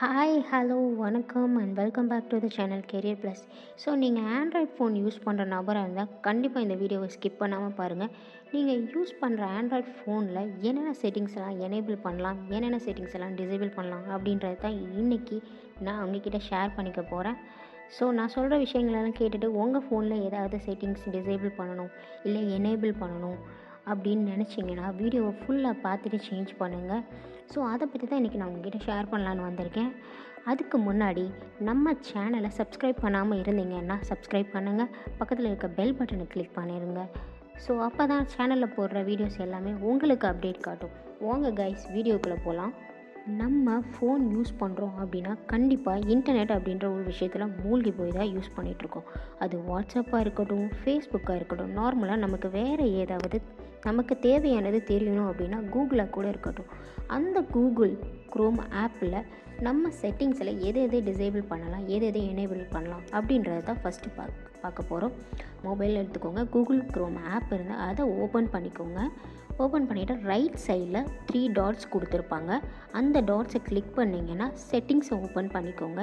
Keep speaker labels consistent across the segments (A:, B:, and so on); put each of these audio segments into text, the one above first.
A: Hi hello வணக்கம் and welcome back to the channel career plus. So நீங்கள் Android phone use பண்ணுற நபராக இருந்தால் கண்டிப்பாக இந்த வீடியோவை ஸ்கிப் பண்ணாமல் பாருங்கள். நீங்கள் யூஸ் பண்ணுற ஆண்ட்ராய்ட் ஃபோனில் என்னென்ன செட்டிங்ஸ் எல்லாம் எனேபிள் பண்ணலாம், என்னென்ன செட்டிங்ஸ் எல்லாம் டிசேபிள் பண்ணலாம் அப்படின்றது தான் இன்றைக்கி நான் உங்ககிட்ட ஷேர் பண்ணிக்க போகிறேன். ஸோ நான் சொல்கிற விஷயங்களெல்லாம் கேட்டுட்டு உங்கள் ஃபோனில் ஏதாவது செட்டிங்ஸ் டிசேபிள் பண்ணணும் இல்லை எனேபிள் பண்ணணும் அப்படின்னு நினச்சிங்கன்னா வீடியோவை ஃபுல்லாக பார்த்துட்டு சேஞ்ச் பண்ணுங்கள். ஸோ அதை பற்றி தான் இன்றைக்கி நான் உங்ககிட்ட ஷேர் பண்ணலான்னு வந்திருக்கேன். அதுக்கு முன்னாடி நம்ம சேனலை சப்ஸ்கிரைப் பண்ணாமல் இருந்தீங்கன்னா சப்ஸ்கிரைப் பண்ணுங்கள், பக்கத்தில் இருக்க பெல் பட்டனை கிளிக் பண்ணிடுங்க. ஸோ அப்போ தான் சேனலில் போடுற வீடியோஸ் எல்லாமே உங்களுக்கு அப்டேட் காட்டும். வாங்க கைஸ், வீடியோக்குள்ளே போகலாம். நம்ம ஃபோன் யூஸ் பண்ணுறோம் அப்படின்னா கண்டிப்பாக இன்டர்நெட் அப்படின்ற ஒரு விஷயத்தில் மூழ்கி போய் தான் யூஸ் பண்ணிகிட்ருக்கோம். அது வாட்ஸ்அப்பாக இருக்கட்டும், ஃபேஸ்புக்காக இருக்கட்டும், நார்மலாக நமக்கு வேறு ஏதாவது நமக்கு தேவையானது தெரியணும் அப்படின்னா கூகுளாக கூட இருக்கட்டும். அந்த கூகுள் க்ரோம் ஆப்பில் நம்ம செட்டிங்ஸில் எது எதை டிசேபிள் பண்ணலாம், எது எதை எனேபிள் பண்ணலாம் அப்படின்றத தான் ஃபஸ்ட்டு பார்க்க போகிறோம். மொபைல் எடுத்துக்கோங்க, கூகுள் க்ரோம் ஆப் இருந்தால் அதை ஓப்பன் பண்ணிக்கோங்க. ஓப்பன் பண்ணிவிட்டு ரைட் சைடில் 3 டாட்ஸ் கொடுத்துருப்பாங்க. அந்த டாட்ஸை கிளிக் பண்ணிங்கன்னா செட்டிங்ஸை ஓப்பன் பண்ணிக்கோங்க.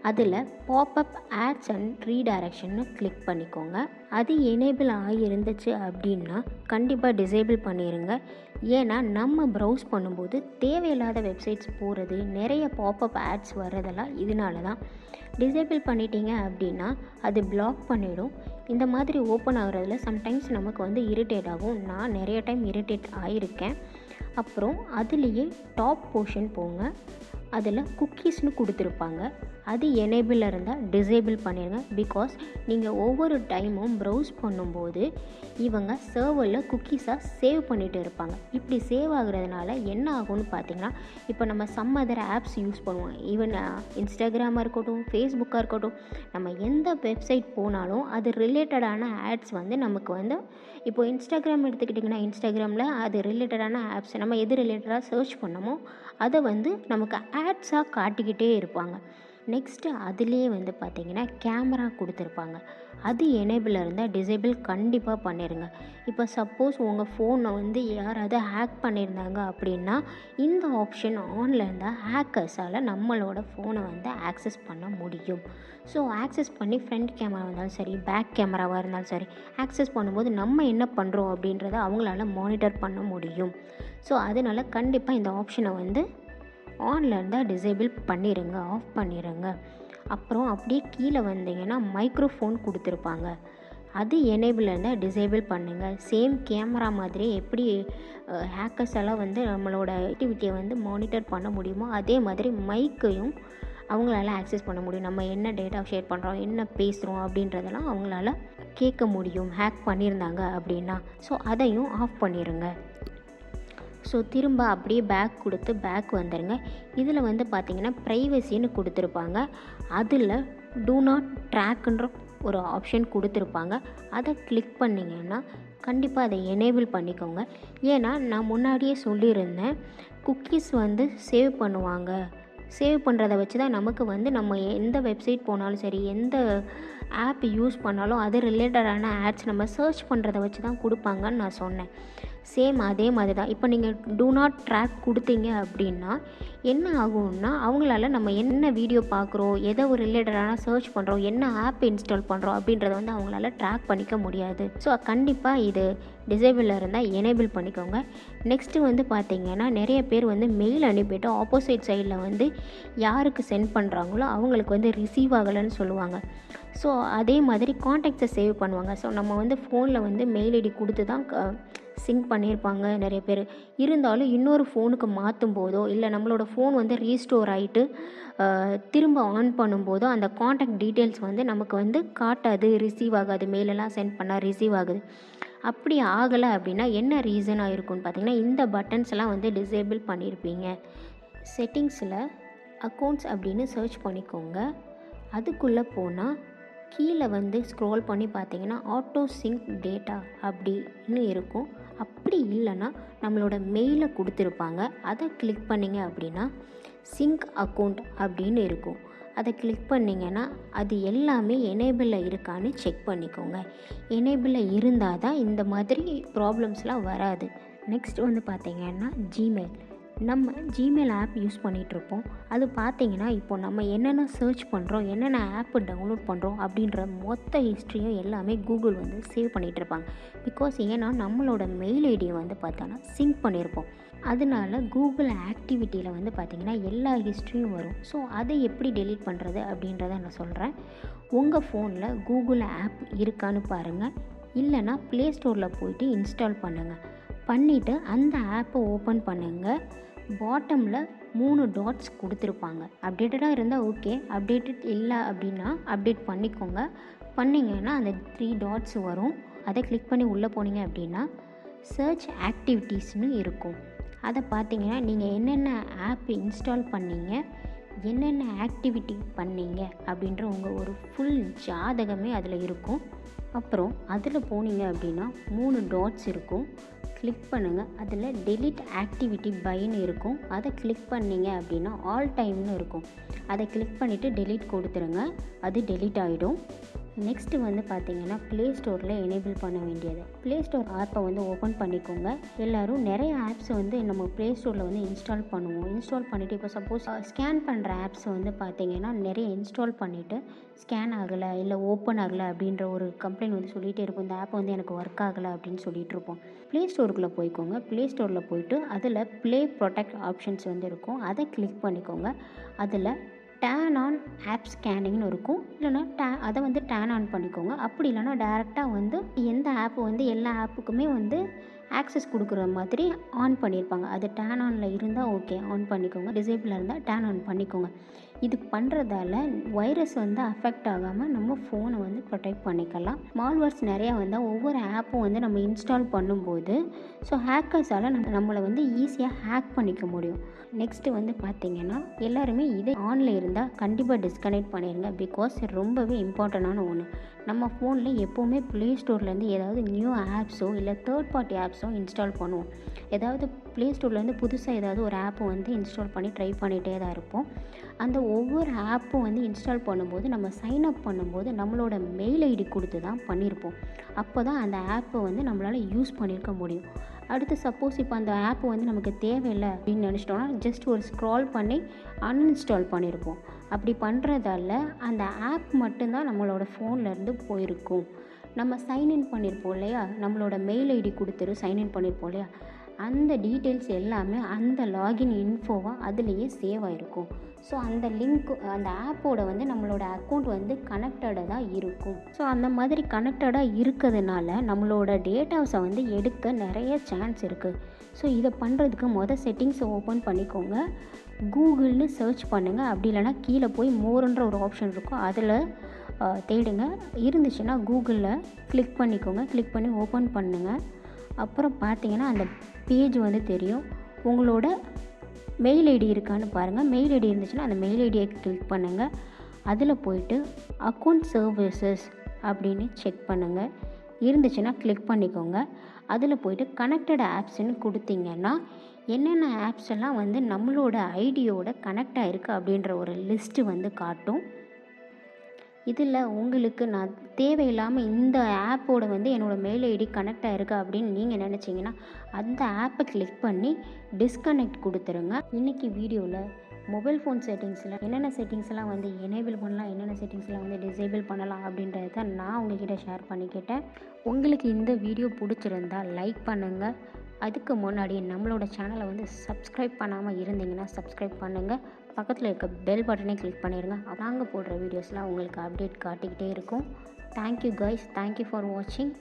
A: அதில் பாப்அப் ஆட்ஸ் அண்ட் ரீடைரக்ஷன்னு கிளிக் பண்ணிக்கோங்க. அது எனேபிள் ஆகியிருந்துச்சு அப்படின்னா கண்டிப்பாக டிசேபிள் பண்ணிடுங்க. ஏன்னா நம்ம ப்ரௌஸ் பண்ணும்போது தேவையில்லாத வெப்சைட்ஸ் போகிறது, நிறைய பாப்அப் ஆட்ஸ் வர்றதெல்லாம் இதனால தான். டிசேபிள் பண்ணிட்டீங்க அப்படின்னா அது பிளாக் பண்ணிவிடும். இந்த மாதிரி ஓப்பன் ஆகுறதுல சம்டைம்ஸ் நமக்கு இரிட்டேட் ஆகும். நான் நிறைய டைம் இரிட்டேட் ஆகியிருக்கேன். அப்புறம் அதுலேயே டாப் போர்ஷன் போங்க, அதில் குக்கீஸ்னு கொடுத்துருப்பாங்க. அது எனேபிள் இருந்தால் டிசேபிள் பண்ணிடுங்க. பிகாஸ் நீங்கள் ஒவ்வொரு டைமும் ப்ரௌஸ் பண்ணும்போது இவங்க சர்வரில் குக்கீஸாக சேவ் பண்ணிகிட்டு இருப்பாங்க. இப்படி சேவ் ஆகுறதுனால என்ன ஆகும்னு பார்த்தீங்கன்னா, இப்போ நம்ம சம் அதர் ஆப்ஸ் யூஸ் பண்ணுவோம், ஈவன் இன்ஸ்டாகிராமாக இருக்கட்டும், ஃபேஸ்புக்காக இருக்கட்டும், நம்ம எந்த வெப்சைட் போனாலும் அது ரிலேட்டடான ஆட்ஸ் நமக்கு இப்போ இன்ஸ்டாகிராம் எடுத்துக்கிட்டிங்கன்னா இன்ஸ்டாகிராமில் அது ரிலேட்டடான ஆப்ஸ் நம்ம எது ரிலேட்டடாக சர்ச் பண்ணமோ அதை நமக்கு ஆட்ஸாக காட்டிக்கிட்டே இருப்பாங்க. நெக்ஸ்ட்டு அதுலேயே பார்த்திங்கன்னா கேமரா கொடுத்துருப்பாங்க. அது எனேபிள் இருந்தால் டிசேபிள் கண்டிப்பாக பண்ணிடுங்க. இப்போ சப்போஸ் உங்கள் ஃபோனை யாராவது ஹேக் பண்ணியிருந்தாங்க அப்படின்னா இந்த ஆப்ஷன் ஆனில் இருந்தால் ஹேக்கர்ஸால் நம்மளோட ஃபோனை ஆக்சஸ் பண்ண முடியும். ஸோ ஆக்சஸ் பண்ணி ஃப்ரண்ட் கேமரா இருந்தாலும் சரி, பேக் கேமராவாக இருந்தாலும் சரி, ஆக்சஸ் பண்ணும்போது நம்ம என்ன பண்ணுறோம் அப்படின்றத அவங்களால மானிட்டர் பண்ண முடியும். ஸோ அதனால் கண்டிப்பாக இந்த ஆப்ஷனை ஆனில் இருந்தால் டிசேபிள் பண்ணிடுங்க, ஆஃப் பண்ணிடுங்க. அப்புறம் அப்படியே கீழே வந்தீங்கன்னா மைக்ரோஃபோன் கொடுத்துருப்பாங்க. அது எனேபிள் இருந்தால் டிசேபிள் பண்ணுங்கள். சேம் கேமரா மாதிரி எப்படி ஹேக்கர்ஸ் எல்லாம் நம்மளோட ஆக்டிவிட்டியை மானிட்டர் பண்ண முடியுமோ அதே மாதிரி மைக்கையும் அவங்களால ஆக்சஸ் பண்ண முடியும். நம்ம என்ன டேட்டா ஷேர் பண்ணுறோம், என்ன பேசுகிறோம் அப்படின்றதெல்லாம் அவங்களால கேட்க முடியும் ஹேக் பண்ணியிருந்தாங்க அப்படின்னா. ஸோ அதையும் ஆஃப் பண்ணிடுங்க. ஸோ திரும்ப அப்படியே பேக் கொடுத்து பேக் வந்துடுங்க. இதில் பார்த்திங்கன்னா ப்ரைவசின்னு கொடுத்துருப்பாங்க. அதில் டூ நாட் ட்ராக்குன்ற ஒரு ஆப்ஷன் கொடுத்துருப்பாங்க. அதை கிளிக் பண்ணிங்கன்னா கண்டிப்பாக அதை எனேபிள் பண்ணிக்கோங்க. ஏன்னா நான் முன்னாடியே சொல்லியிருந்தேன், குக்கீஸ் சேவ் பண்ணுவாங்க. சேவ் பண்ணுறதை வச்சு தான் நமக்கு நம்ம எந்த வெப்சைட் போனாலும் சரி, எந்த ஆப் யூஸ் பண்ணாலும் அது ரிலேட்டடான ஆட்ஸ் நம்ம சர்ச் பண்ணுறதை வச்சு தான் கொடுப்பாங்கன்னு நான் சொன்னேன். சேம் அதே மாதிரி தான். இப்போ நீங்கள் டூ நாட் ட்ராக் கொடுத்தீங்க அப்படின்னா என்ன ஆகும்னா அவங்களால நம்ம என்ன வீடியோ பார்க்குறோம், எதை ஒரு ரிலேட்டடான சர்ச் பண்ணுறோம், என்ன ஆப் இன்ஸ்டால் பண்ணுறோம் அப்படின்றத அவங்களால ட்ராக் பண்ணிக்க முடியாது. ஸோ கண்டிப்பாக இது டிசேபிளில் இருந்தால் எனேபிள் பண்ணிக்கோங்க. நெக்ஸ்ட்டு பார்த்திங்கன்னா நிறைய பேர் மெயில் அனுப்பிட்டு ஆப்போசிட் சைடில் யாருக்கு சென்ட் பண்ணுறாங்களோ அவங்களுக்கு ரிசீவ் ஆகலைன்னு சொல்லுவாங்க. ஸோ அதே மாதிரி காண்டாக்ட்ஸை சேவ் பண்ணுவாங்க. ஸோ நம்ம ஃபோனில் மெயில் ஐடி கொடுத்து தான் சிங்க் பண்ணியிருப்பாங்க நிறைய பேர். இருந்தாலும் இன்னொரு ஃபோனுக்கு மாற்றும் போதோ இல்லை நம்மளோட ஃபோன் ரீஸ்டோர் ஆகிட்டு திரும்ப ஆன் பண்ணும்போதோ அந்த காண்டாக்ட் டீட்டெயில்ஸ் நமக்கு காட்டாது, ரிசீவ் ஆகாது. மெயிலெல்லாம் சென்ட் பண்ணால் ரிசீவ் ஆகுது. அப்படி ஆகலை அப்படின்னா என்ன ரீசனாக இருக்குன்னு பார்த்திங்கன்னா இந்த பட்டன்ஸ் எல்லாம் டிசேபிள் பண்ணியிருப்பீங்க. செட்டிங்ஸில் அக்கௌண்ட்ஸ் அப்படின்னு சர்ச் பண்ணிக்கோங்க. அதுக்குள்ளே போனால் கீழே ஸ்க்ரோல் பண்ணி பார்த்தீங்கன்னா ஆட்டோ சிங்க் டேட்டா அப்படின்னு இருக்கும். அப்படி இல்லைன்னா நம்மளோட மெயிலை கொடுத்துருப்பாங்க. அதை கிளிக் பண்ணிங்க அப்படின்னா சிங்க் அக்கௌண்ட் அப்படின்னு இருக்கும். அதை கிளிக் பண்ணிங்கன்னா அது எல்லாமே எனேபிளில் இருக்கான்னு செக் பண்ணிக்கோங்க. எனேபிளில் இருந்தால் தான் இந்த மாதிரி ப்ராப்ளம்ஸ்லாம் வராது. நெக்ஸ்ட் பார்த்திங்கன்னா நம்ம ஜிமெயில் ஆப் யூஸ் பண்ணிகிட்ருப்போம். அது பார்த்திங்கன்னா இப்போ நம்ம என்னென்ன சர்ச் பண்ணுறோம், என்னென்ன ஆப்பு டவுன்லோட் பண்ணுறோம் அப்படின்ற மொத்த ஹிஸ்ட்ரியும் எல்லாமே கூகுள் வந்து சேவ் பண்ணிகிட்ருப்பாங்க. பிகாஸ் ஏன்னா நம்மளோட மெயில் ஐடியை வந்து பார்த்தோன்னா சிங்க் பண்ணியிருப்போம். அதனால கூகுள் ஆக்டிவிட்டியில் வந்து பார்த்திங்கன்னா எல்லா ஹிஸ்ட்ரியும் வரும். ஸோ அதை எப்படி டெலீட் பண்ணுறது அப்படின்றத நான் சொல்கிறேன். உங்கள் ஃபோனில் கூகுள் ஆப் இருக்கான்னு பாருங்கள். இல்லைனா ப்ளே ஸ்டோரில் போய்ட்டு இன்ஸ்டால் பண்ணுங்கள். பண்ணிவிட்டு அந்த ஆப்பை ஓப்பன் பண்ணுங்கள். பாட்டமில் 3 டாட்ஸ் கொடுத்துருப்பாங்க. அப்டேட்டடாக இருந்தால் ஓகே, அப்டேட்டட் இல்லை அப்படின்னா அப்டேட் பண்ணிக்கோங்க. பண்ணிங்கன்னா அந்த 3 டாட்ஸ் வரும். அதை கிளிக் பண்ணி உள்ளே போனீங்க அப்படின்னா சர்ச் ஆக்டிவிட்டீஸ்னு இருக்கும். அதை பார்த்தீங்கன்னா நீங்கள் என்னென்ன ஆப் இன்ஸ்டால் பண்ணீங்க, என்னென்ன ஆக்டிவிட்டி பண்ணீங்க அப்படின்ற உங்கள் ஒரு ஃபுல் ஜாதகமே அதில் இருக்கும். அப்புறம் அதில் போனீங்க அப்படின்னா 3 டாட்ஸ் இருக்கும். கிளிக் பண்ணுங்கள். அதில் டெலிட் ஆக்டிவிட்டி பைன்னு இருக்கும். அதை கிளிக் பண்ணிங்க அப்படின்னா ஆல் டைம்னு இருக்கும். அதை கிளிக் பண்ணிவிட்டு டெலிட் கொடுத்துருங்க. அது டெலிட் ஆகிடும். நெக்ஸ்ட்டு வந்து பார்த்திங்கன்னா ப்ளே ஸ்டோரில் எனேபிள் பண்ண வேண்டியது. ப்ளே ஸ்டோர் ஆப்பை வந்து ஓப்பன் பண்ணிக்கோங்க. எல்லோரும் நிறைய ஆப்ஸை வந்து நம்ம ப்ளே ஸ்டோரில் வந்து இன்ஸ்டால் பண்ணுவோம். இன்ஸ்டால் பண்ணிவிட்டு இப்போ சப்போஸ் ஸ்கேன் பண்ணுற ஆப்ஸ் வந்து பார்த்திங்கன்னா நிறைய இன்ஸ்டால் பண்ணிவிட்டு ஸ்கேன் ஆகலை, இல்லை ஓப்பன் ஆகலை அப்படின்ற ஒரு கம்ப்ளைண்ட் வந்து சொல்லிகிட்டே இருக்கும். இந்த ஆப் வந்து எனக்கு ஒர்க் ஆகலை அப்படின்னு சொல்லிகிட்டு இருப்போம். ப்ளே ஸ்டோருக்குள்ளே போய்க்கோங்க. ப்ளே ஸ்டோரில் போய்ட்டு அதில் ப்ளே ப்ரொடெக்ட் ஆப்ஷன்ஸ் வந்து இருக்கும். அதை கிளிக் பண்ணிக்கோங்க. அதில் டேர்ன் ஆன் ஆப் ஸ்கேனிங்னு இருக்கும். இல்லைனா அதை வந்து டேர்ன் ஆன் பண்ணிக்கோங்க. அப்படி இல்லைனா டேரெக்டாக வந்து எந்த ஆப்பு வந்து எல்லா ஆப்புக்குமே வந்து ஆக்சஸ் கொடுக்குற மாதிரி ஆன் பண்ணியிருப்பாங்க. அது டேர்ன் ஆனில் இருந்தால் ஓகே, ஆன் பண்ணிக்கோங்க. டிசேபிளாக இருந்தால் டேர்ன் ஆன் பண்ணிக்கோங்க. இது பண்ணுறதால வைரஸ் வந்து அஃபெக்ட் ஆகாமல் நம்ம ஃபோனை வந்து ப்ரொடெக்ட் பண்ணிக்கலாம். மால்வேர்ஸ் நிறையா வந்தால் ஒவ்வொரு ஆப்பும் வந்து நம்ம இன்ஸ்டால் பண்ணும்போது ஸோ ஹேக்கர்ஸால் நம்மளை வந்து ஈஸியாக ஹேக் பண்ணிக்க முடியும். நெக்ஸ்ட்டு வந்து பார்த்திங்கன்னா எல்லாருமே இதே ஆனில் இருந்தால் கண்டிப்பாக டிஸ்கனெக்ட் பண்ணிடுங்க. பிகாஸ் ரொம்பவே இம்பார்ட்டண்டான ஒன்று. நம்ம ஃபோனில் எப்போவுமே ப்ளே ஸ்டோர்லேருந்து ஏதாவது நியூ ஆப்ஸோ இல்லை தேர்ட் பார்ட்டி ஆப்ஸோ இன்ஸ்டால் பண்ணுவோம். ஏதாவது ப்ளே ஸ்டோர்லேருந்து புதுசாக ஏதாவது ஒரு ஆப்பை வந்து இன்ஸ்டால் பண்ணி ட்ரை பண்ணிகிட்டே தான் இருப்போம். அந்த ஒவ்வொரு ஆப்பும் வந்து இன்ஸ்டால் பண்ணும்போது நம்ம சைன் அப் பண்ணும்போது நம்மளோட மெயில் ஐடி கொடுத்து தான் பண்ணியிருப்போம். அப்போ தான் அந்த ஆப்பை வந்து நம்மளால் யூஸ் பண்ணியிருக்க முடியும். அடுத்து சப்போஸ் இப்போ அந்த ஆப்பு வந்து நமக்கு தேவையில்லை அப்படின்னு நினச்சிட்டோன்னா ஜஸ்ட் ஒரு ஸ்க்ரால் பண்ணி அன்இன்ஸ்டால் பண்ணியிருப்போம். அப்படி பண்ணுறதால அந்த ஆப் மட்டும்தான் நம்மளோட ஃபோன்லேருந்து போயிருக்கும். நம்ம சைன்இன் பண்ணியிருப்போம் இல்லையா, நம்மளோட மெயில் ஐடி கொடுத்துரு சைன்இன் பண்ணியிருப்போம் இல்லையா, அந்த டீட்டெயில்ஸ் எல்லாமே அந்த லாகின் இன்ஃபோவாக அதுலேயே சேவ் ஆகிருக்கும். ஸோ அந்த லிங்க் அந்த ஆப்போட வந்து நம்மளோட அக்கௌண்ட் வந்து கனெக்டடாக தான் இருக்கும். ஸோ அந்த மாதிரி கனெக்டடாக இருக்கிறதுனால நம்மளோட டேட்டாஸை வந்து எடுக்க நிறைய சான்ஸ் இருக்குது. ஸோ இதை பண்ணுறதுக்கு செட்டிங்ஸை ஓப்பன் பண்ணிக்கோங்க. கூகுள்னு சர்ச் பண்ணுங்கள். அப்படி இல்லைனா கீழே போய் மோர்ன்ற ஒரு ஆப்ஷன் இருக்கும், அதில் தேடுங்க. இருந்துச்சுன்னா கூகுளில் கிளிக் பண்ணிக்கோங்க. கிளிக் பண்ணி ஓப்பன் பண்ணுங்கள். அப்புறம் பார்த்தீங்கன்னா அந்த பேஜ் வந்து தெரியும். உங்களோட மெயில் ஐடி இருக்கான்னு பாருங்கள். மெயில் ஐடி இருந்துச்சுன்னா அந்த மெயில் ஐடியை கிளிக் பண்ணுங்கள். அதில் போய்ட்டு அக்கௌண்ட் சர்வீசஸ் அப்படின்னு செக் பண்ணுங்கள். இருந்துச்சுன்னா கிளிக் பண்ணிக்கோங்க. அதில் போய்ட்டு கனெக்டட் ஆப்ஸ்ன்னு கொடுத்தீங்கன்னா என்னென்ன ஆப்ஸ் எல்லாம் வந்து நம்மளோட ஐடியோட கனெக்ட் ஆகிருக்கு அப்படின்ற ஒரு லிஸ்ட்டு வந்து காட்டும். இதில் உங்களுக்கு நான் தேவையில்லாமல் இந்த ஆப்போட வந்து என்னோடய மெயில் ஐடி கனெக்ட் ஆகிருக்கு அப்படின்னு நீங்கள் நினச்சிங்கன்னா அந்த ஆப்பை கிளிக் பண்ணி டிஸ்கனெக்ட் கொடுத்துருங்க. இன்றைக்கி வீடியோவில் மொபைல் ஃபோன் செட்டிங்ஸில் என்னென்ன செட்டிங்ஸ்லாம் வந்து எனேபிள் பண்ணலாம், என்னென்ன செட்டிங்ஸ்லாம் வந்து டிசேபிள் பண்ணலாம் அப்படின்றத நான் உங்கள்கிட்ட ஷேர் பண்ணிக்கிட்டேன். உங்களுக்கு இந்த வீடியோ பிடிச்சிருந்தால் லைக் பண்ணுங்கள். அதுக்கு முன்னாடி நம்மளோட சேனலை வந்து சப்ஸ்கிரைப் பண்ணாமல் இருந்தீங்கன்னா சப்ஸ்கிரைப் பண்ணுங்கள். பக்கத்தில் இருக்க பெல் பட்டனை கிளிக் பண்ணிடுங்க. நாங்கள் போடுற வீடியோஸ்லாம் உங்களுக்கு அப்டேட் காட்டிக்கிட்டே இருக்கும். தேங்க்யூ கைஸ், தேங்க்யூ ஃபார் வாட்சிங்.